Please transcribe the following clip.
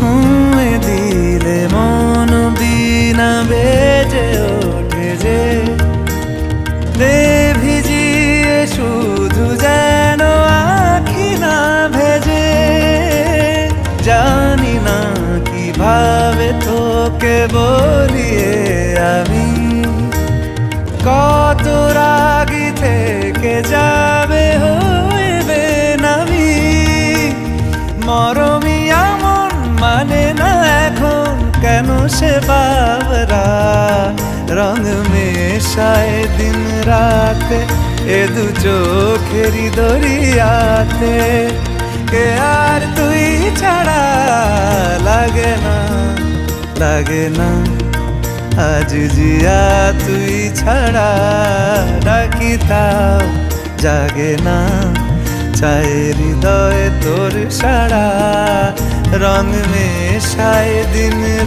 ছুঁয়ে দিলে মন বিনা বেজে ওঠে যে দে ভিজিয়ে শুধু যেন আখি না ভেজে। জানি না কিভাবে তোকে বলিয়ে আমি কত রাগি থেকে যাবে হইবে নামি। মরমি এমন মানে না এখন কেন সে বাবরা রং মেশায় দিন রাতে এ দু চোখেরি দরিয়াতে। কে আর তুই ছাড়া লাগে না লাগে না আজ জিয়া তুই ছাড়া ডাকি তাও জাগে না। চায় হৃদয় তোর সারা রং মেশায় দিন